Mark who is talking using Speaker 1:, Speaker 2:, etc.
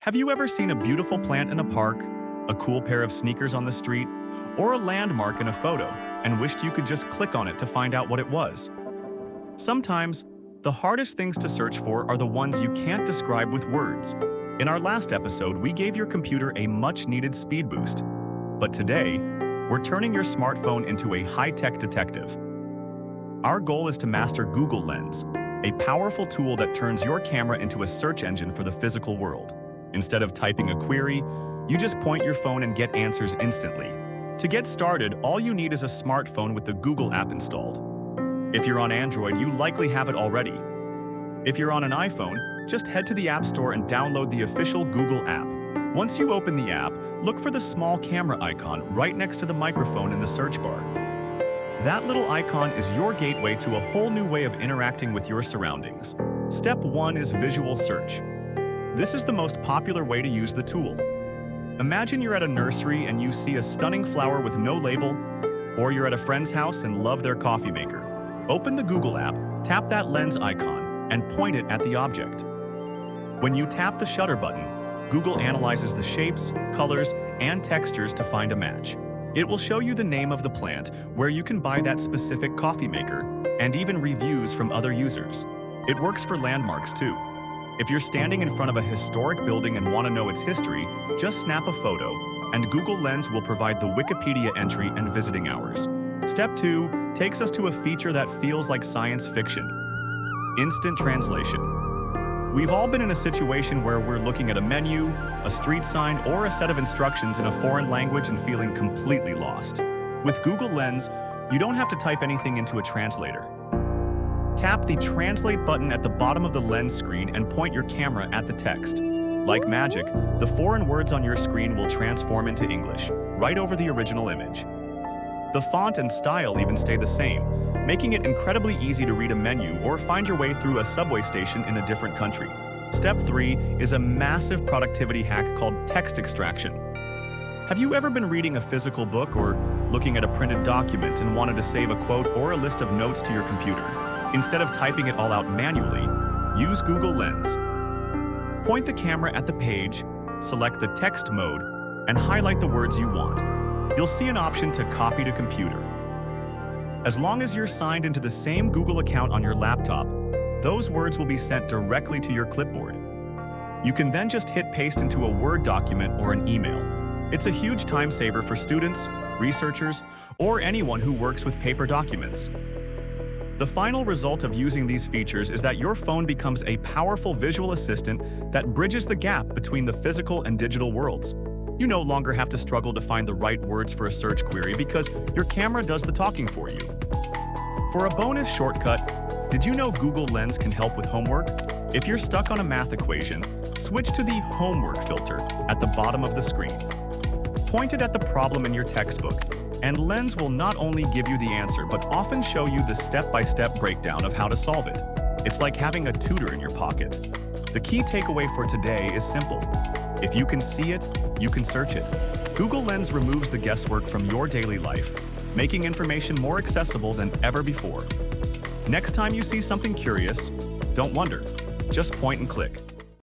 Speaker 1: Have you ever seen a beautiful plant in a park, a cool pair of sneakers on the street, or a landmark in a photo and wished you could just click on it to find out what it was? Sometimes, the hardest things to search for are the ones you can't describe with words. In our last episode, we gave your computer a much-needed speed boost. But today, we're turning your smartphone into a high-tech detective. Our goal is to master Google Lens, a powerful tool that turns your camera into a search engine for the physical world. Instead of typing a query, you just point your phone and get answers instantly. To get started, all you need is a smartphone with the Google app installed. If you're on Android, you likely have it already. If you're on an iPhone, just head to the App Store and download the official Google app. Once you open the app, look for the small camera icon right next to the microphone in the search bar. That little icon is your gateway to a whole new way of interacting with your surroundings. Step 1 is visual search. This is the most popular way to use the tool. Imagine you're at a nursery and you see a stunning flower with no label, or you're at a friend's house and love their coffee maker. Open the Google app, tap that lens icon, and point it at the object. When you tap the shutter button, Google analyzes the shapes, colors, and textures to find a match. It will show you the name of the plant, where you can buy that specific coffee maker, and even reviews from other users. It works for landmarks too. If you're standing in front of a historic building and want to know its history, just snap a photo, and Google Lens will provide the Wikipedia entry and visiting hours. Step 2 takes us to a feature that feels like science fiction: instant translation. We've all been in a situation where we're looking at a menu, a street sign, or a set of instructions in a foreign language and feeling completely lost. With Google Lens, you don't have to type anything into a translator. Tap the Translate button at the bottom of the Lens screen and point your camera at the text. Like magic, the foreign words on your screen will transform into English, right over the original image. The font and style even stay the same, making it incredibly easy to read a menu or find your way through a subway station in a different country. Step 3 is a massive productivity hack called text extraction. Have you ever been reading a physical book or looking at a printed document and wanted to save a quote or a list of notes to your computer? Instead of typing it all out manually, use Google Lens. Point the camera at the page, select the text mode, and highlight the words you want. You'll see an option to copy to computer. As long as you're signed into the same Google account on your laptop, those words will be sent directly to your clipboard. You can then just hit paste into a Word document or an email. It's a huge time saver for students, researchers, or anyone who works with paper documents. The final result of using these features is that your phone becomes a powerful visual assistant that bridges the gap between the physical and digital worlds. You no longer have to struggle to find the right words for a search query because your camera does the talking for you. For a bonus shortcut, did you know Google Lens can help with homework? If you're stuck on a math equation, switch to the Homework filter at the bottom of the screen. Point it at the problem in your textbook, and Lens will not only give you the answer, but often show you the step-by-step breakdown of how to solve it. It's like having a tutor in your pocket. The key takeaway for today is simple. If you can see it, you can search it. Google Lens removes the guesswork from your daily life, making information more accessible than ever before. Next time you see something curious, don't wonder. Just point and click.